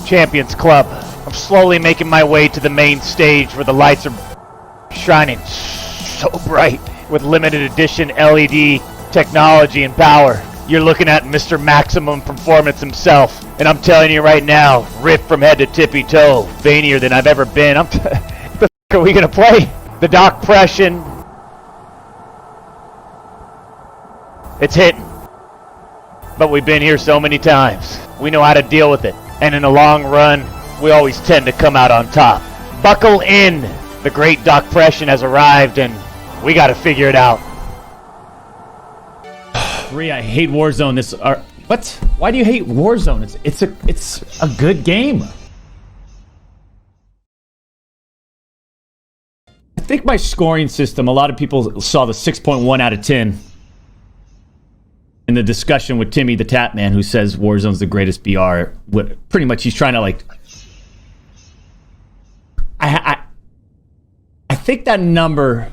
Champions Club. I'm slowly making my way to the main stage where the lights are shining so bright with limited edition LED technology and power. You're looking at Mr. Maximum Performance himself, and I'm telling you right now, ripped from head to tippy toe, veinier than I've ever been. What the f*** are we gonna play? The Doc Pression. It's hitting. But we've been here so many times. We know how to deal with it. And in the long run, we always tend to come out on top. Buckle in. The great Doc Pression has arrived, and we got to figure it out. I hate Warzone. What? Why do you hate Warzone? It's a good game. I think my scoring system, a lot of people saw the 6.1 out of 10 in the discussion with Timmy the Tap Man, who says Warzone's the greatest BR. Pretty much he's trying to like... I think that number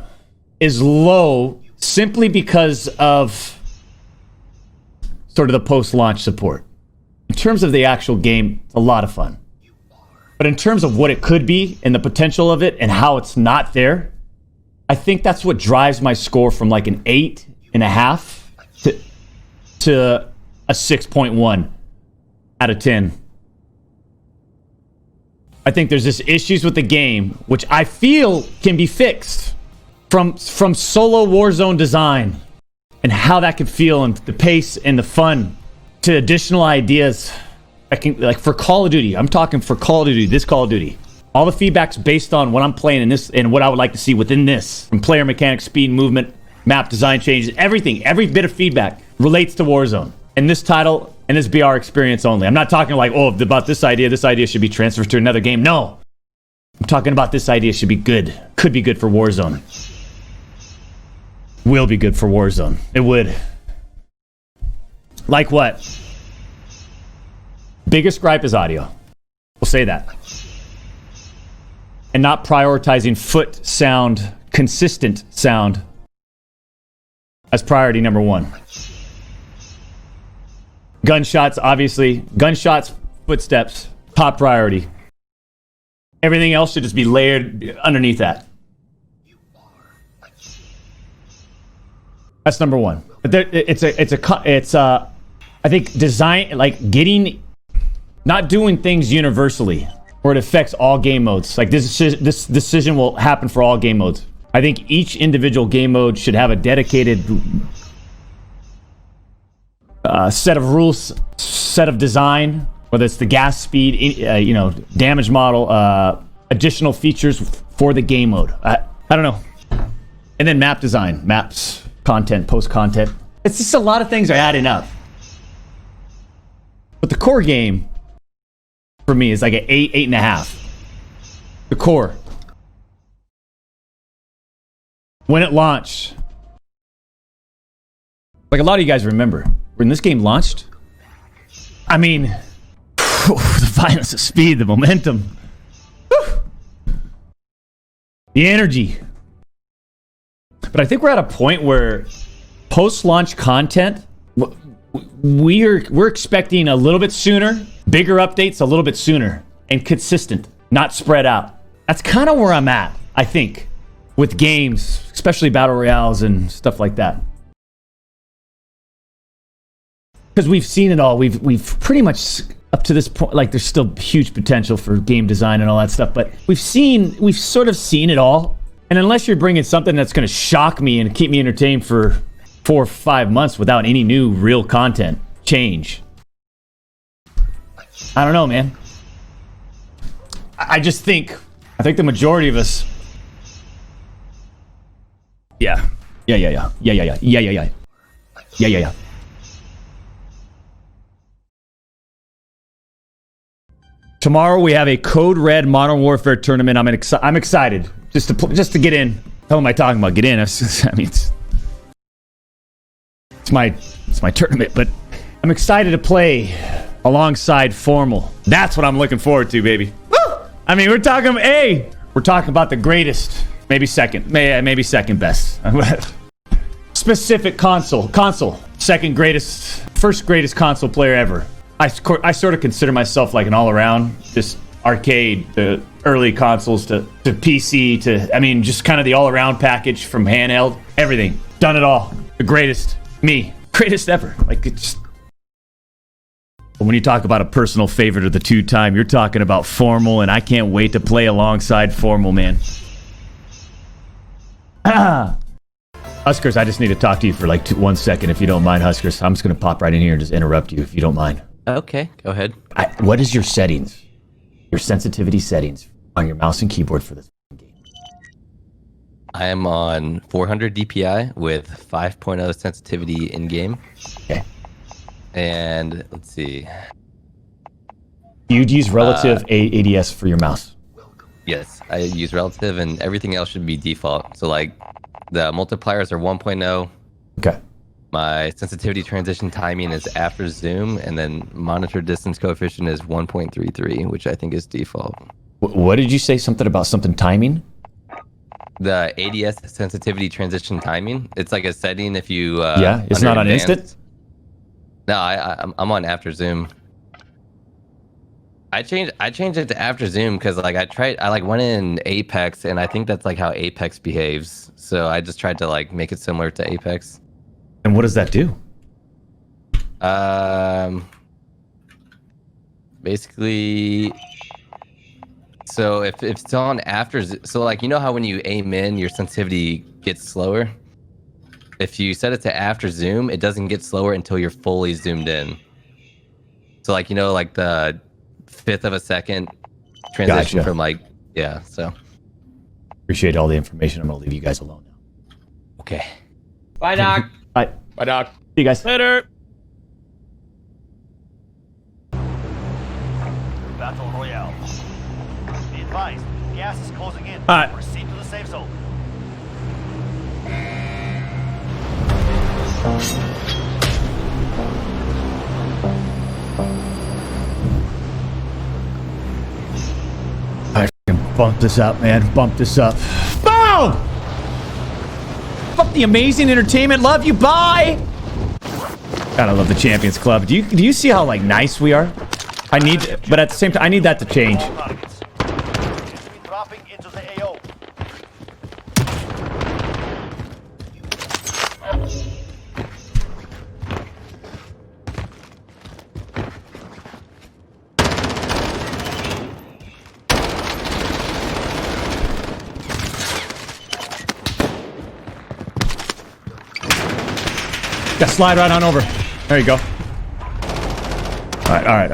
is low simply because of sort of the post-launch support. In terms of the actual game, it's a lot of fun. But in terms of what it could be and the potential of it and how it's not there, I think that's what drives my score from like an 8.5 to a 6.1 out of 10. I think there's just issues with the game, which I feel can be fixed from solo Warzone design and how that could feel and the pace and the fun to additional ideas. Like for Call of Duty, I'm talking for Call of Duty, this Call of Duty. All the feedback's based on what I'm playing in this and what I would like to see within this. From player mechanics, speed, movement, map design changes, everything, every bit of feedback relates to Warzone. And this title and this BR experience only. I'm not talking like, oh, about this idea should be transferred to another game. No. I'm talking about this idea should be good. Could be good for Warzone. Will be good for Warzone. It would. Like what? Biggest gripe is audio. We'll say that. And not prioritizing foot sound, consistent sound as priority number one. Gunshots, obviously. Gunshots, footsteps, top priority. Everything else should just be layered underneath that. That's number one. But I think design, like not doing things universally, where it affects all game modes. Like this decision will happen for all game modes. I think each individual game mode should have a dedicated set of rules, set of design, whether it's the gas speed, damage model, additional features for the game mode. I don't know. And then map design, maps, content, post content. It's just a lot of things are adding up. But the core game for me is like an 8.5. The core. When it launched, like a lot of you guys remember, when this game launched, I mean, the violence, the speed, the momentum, the energy. But I think we're at a point where post-launch content, we're expecting a little bit sooner, bigger updates a little bit sooner, and consistent, not spread out. That's kind of where I'm at, I think, with games, especially battle royales and stuff like that. Because we've seen it all. We've pretty much up to this point, like there's still huge potential for game design and all that stuff, but we've sort of seen it all. And unless you're bringing something that's going to shock me and keep me entertained for 4 or 5 months without any new real content change, I don't know, man. I think the majority of us, yeah. Tomorrow we have a Code Red Modern Warfare tournament. I'm excited just to get in. How am I talking about? Get in. I mean, it's my tournament, but I'm excited to play alongside Formal. That's what I'm looking forward to, baby. Woo! I mean, we're talking about the greatest, maybe second best. Specific console, second greatest, first greatest console player ever. I sort of consider myself like an all-around, just arcade, the early consoles to PC to, I mean, just kind of the all-around package from handheld, everything. Done it all. The greatest. Me. Greatest ever. Like, it's... But when you talk about a personal favorite of the two-time, you're talking about Formal, and I can't wait to play alongside Formal, man. Huskers, I just need to talk to you for like 1 second, if you don't mind, Huskers. I'm just going to pop right in here and just interrupt you, if you don't mind. Okay, go ahead. What is your settings? Your sensitivity settings on your mouse and keyboard for this game? I am on 400 DPI with 5.0 sensitivity in game. Okay. And let's see. You'd use relative ADS for your mouse. Yes, I use relative, and everything else should be default. So like the multipliers are 1.0. Okay. My sensitivity transition timing is after zoom, and then monitor distance coefficient is 1.33, which I think is default. What did you say? Something about something timing? The ADS sensitivity transition timing. It's like a setting if you. Yeah, it's not on instant. No, I'm on after zoom. I changed it to after zoom because like I went in Apex, and I think that's like how Apex behaves. So I just tried to like make it similar to Apex. And what does that do? Basically, so if it's on after, so like, you know how when you aim in, your sensitivity gets slower? If you set it to after zoom, it doesn't get slower until you're fully zoomed in. So like, you know, like the 1/5 of a second transition from like, yeah, so. Appreciate all the information. I'm going to leave you guys alone now. Okay. Bye, Doc. Bye. Bye, Doc. See you guys. Later. Battle Royale. Be advised, gas is closing in. All right. Proceed to the safe zone. I fucking bump this up, man. Bump this up. Boom! Fuck the amazing entertainment. Love you. Bye! Gotta love the Champions Club. Do you see how, like, nice we are? I need... But at the same time, I need that to change. All targets. Enemy dropping into the AO. Yeah, slide right on over. There you go. All right.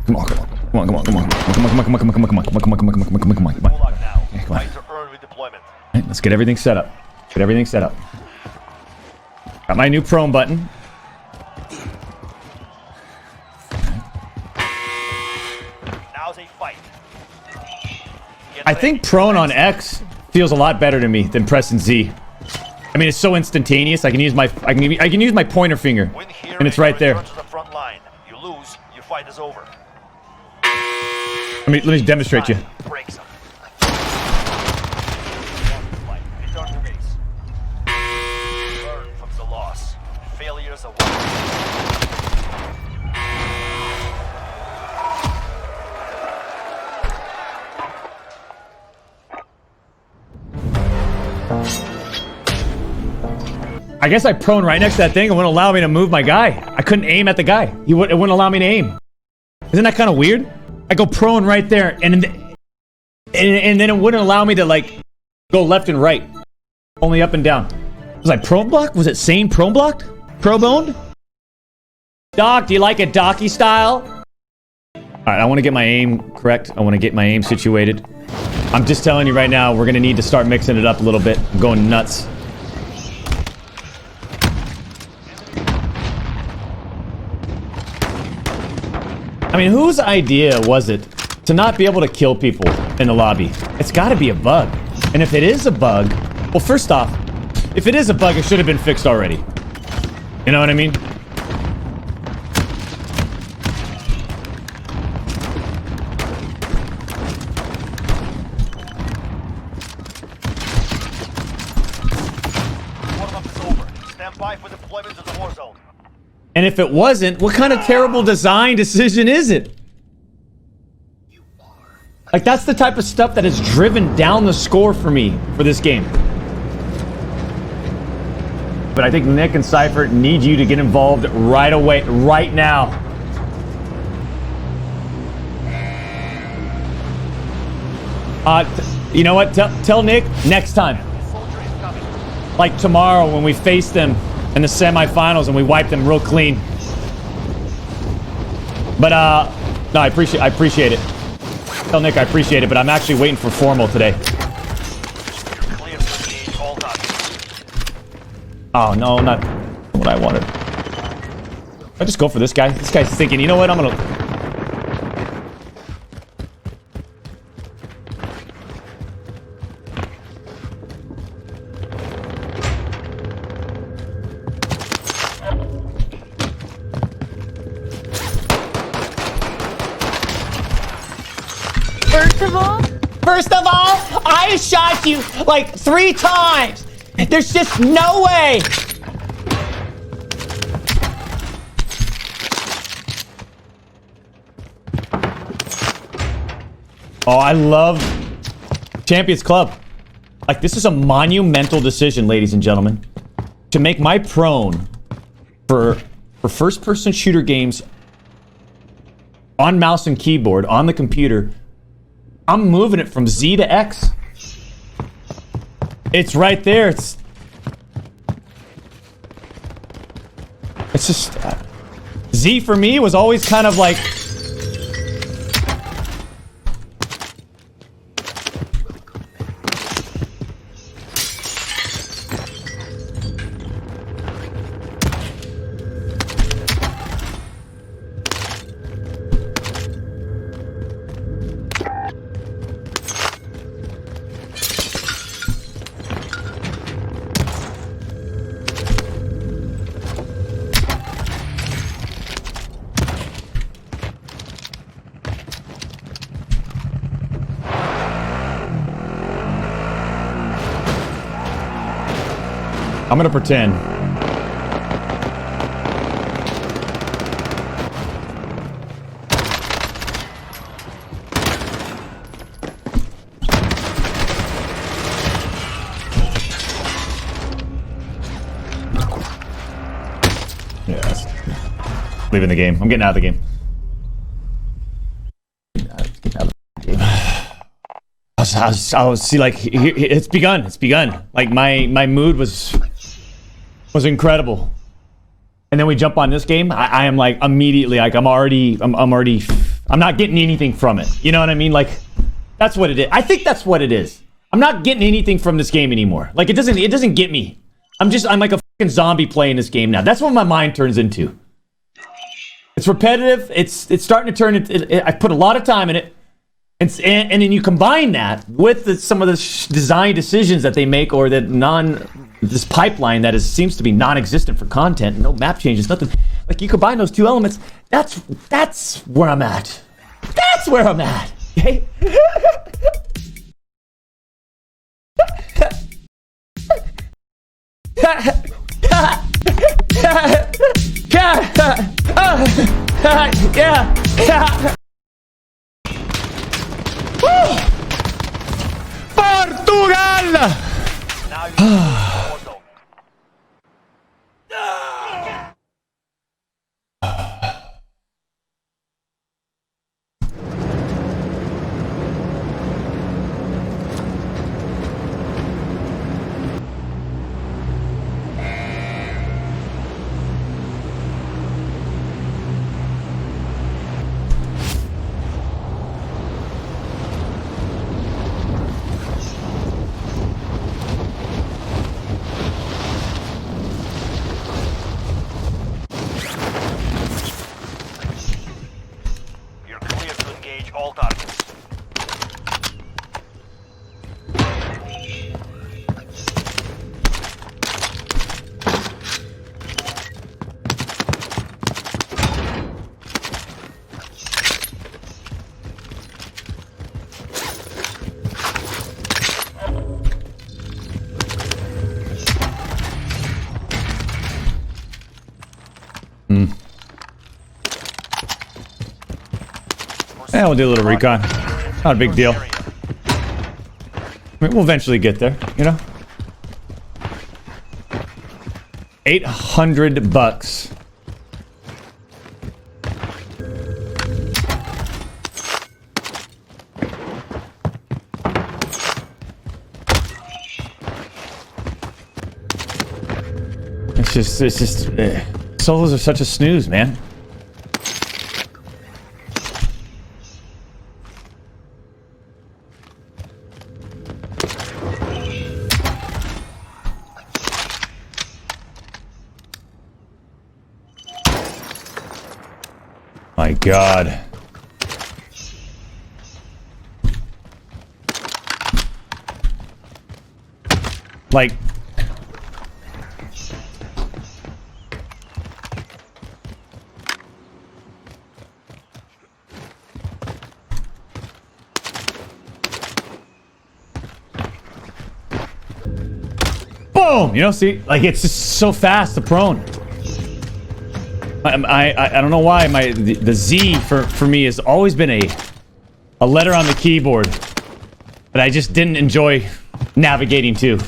Come on. Gulag now. Time to earn redeployment. Right, let's get everything set up. Got my new prone button. Now's a fight. I think prone on X feels a lot better to me than pressing Z. I mean, it's so instantaneous. I can use my pointer finger, Win here and it's right there. return to the front line. You lose, your fight is over. Let me demonstrate you. Break some. Return to base. Learn from the loss. Failures are I guess I prone right next to that thing. It wouldn't allow me to move my guy. I couldn't aim at the guy. It wouldn't allow me to aim. Isn't that kind of weird? I go prone right there, and then it wouldn't allow me to, like, go left and right. Only up and down. Was I prone blocked? Was it sane prone blocked? Pro boned? Doc, do you like it docky style? Alright, I want to get my aim correct. I want to get my aim situated. I'm just telling you right now, we're going to need to start mixing it up a little bit. I'm going nuts. I mean, whose idea was it to not be able to kill people in the lobby? It's got to be a bug. And if it is a bug, well, first off, if it is a bug, it should have been fixed already. You know what I mean? warm-up is over. Stand by for deployment to the war zone. And if it wasn't, what kind of terrible design decision is it? Like, that's the type of stuff that has driven down the score for me for this game. But I think Nick and Cypher need you to get involved right away, right now. You know what? Tell Nick next time. Like tomorrow when we face them in the semifinals and we wipe them real clean. But no, I appreciate it. Tell Nick I appreciate it, but I'm actually waiting for formal today. Clear to engage all targets. Oh no, not what I wanted. I just go for this guy. This guy's thinking, you know what? I'm gonna. First of all, I shot you like 3 times. There's just no way. Oh, I love Champions Club. Like, this is a monumental decision, ladies and gentlemen. To make my prone for first-person shooter games on mouse and keyboard, on the computer, I'm moving it from Z to X. It's right there. It's just... Z for me was always kind of like... I'm gonna pretend. Yeah, leaving the game. I'm getting out of the game. I was see, like, it's begun. It's begun. Like, my mood was incredible, and then we jump on this game. I am like immediately like I'm not getting anything from it. You know what I mean? Like, that's what it is. I think that's what it is. I'm not getting anything from this game anymore. Like, it doesn't get me. I'm like a fucking zombie playing this game now. That's what my mind turns into. It's repetitive. It's starting to turn into. I put a lot of time in it. And then you combine that with some of the design decisions that they make, or this pipeline that seems to be non-existent for content, no map changes, nothing. Like, you combine those two elements, that's where I'm at. That's where I'm at. Okay? Yeah. Portugal! Now you Warzone. Yeah, we'll do a little recon. Not a big deal. I mean, we'll eventually get there, you know? $800. It's just, solos are such a snooze, man. My God. Like, boom! You know, see, like it's just so fast. The prone. I don't know why the Z for me has always been a letter on the keyboard that I just didn't enjoy navigating to.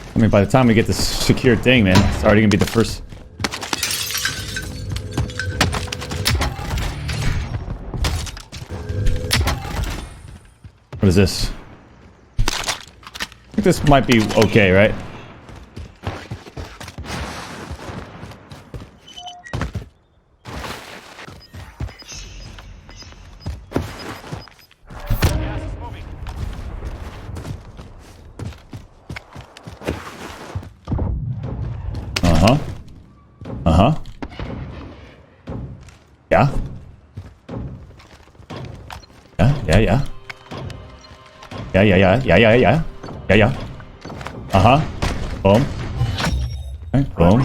I mean, by the time we get this secured thing, man, it's already gonna be the first. What is this? I think this might be okay, right? Yeah. Yeah. Boom. Okay, boom.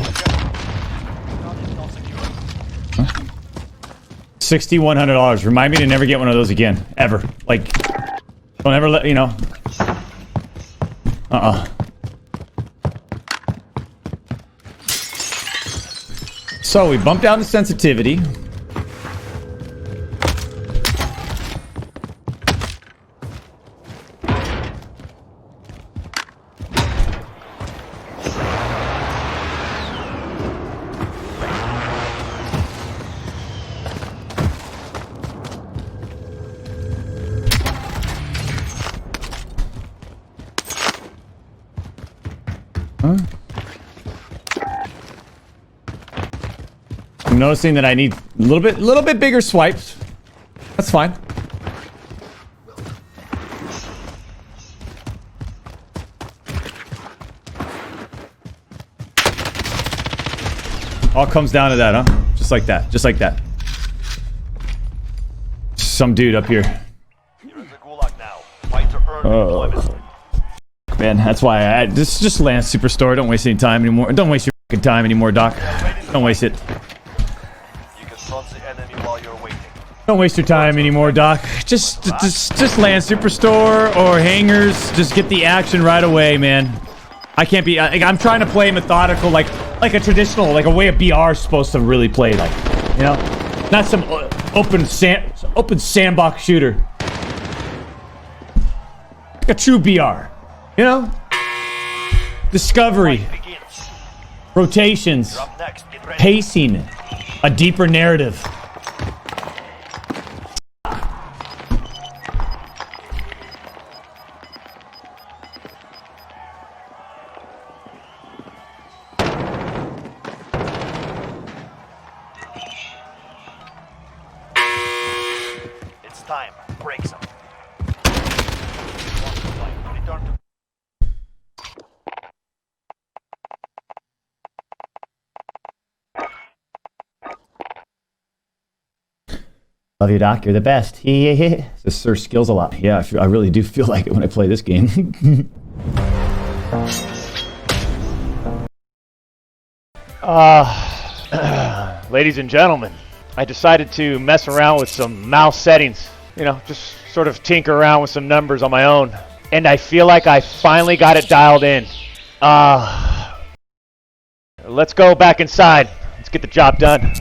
$6,100. Remind me to never get one of those again. Ever. Like, don't ever let, you know. So we bumped down the sensitivity. I'm noticing that I need a little bit bigger swipes. That's fine. All comes down to that, huh? Just like that. Just like that. Some dude up here. You're in the gulag now. Fight to earn employment. Man, that's why I just land Superstore. Don't waste any time anymore. Don't waste your fucking time anymore, Doc. Don't waste it. You can front the enemy while you're waiting. Don't waste your time anymore, Doc. Just land Superstore or hangars. Just get the action right away, man. I can't be. I'm trying to play methodical, like a traditional, like a way a BR is supposed to really play, like, you know, not some open sandbox shooter. Like a true BR, you know. Discovery, rotations, Up next, get ready. pacing, a deeper narrative. It's time. Break some. Return to Love you, Doc. You're the best. This Sir skills a lot. Yeah, I really do feel like it when I play this game. Ladies and gentlemen, I decided to mess around with some mouse settings. You know, just sort of tinker around with some numbers on my own. And I feel like I finally got it dialed in. Let's go back inside. Let's get the job done.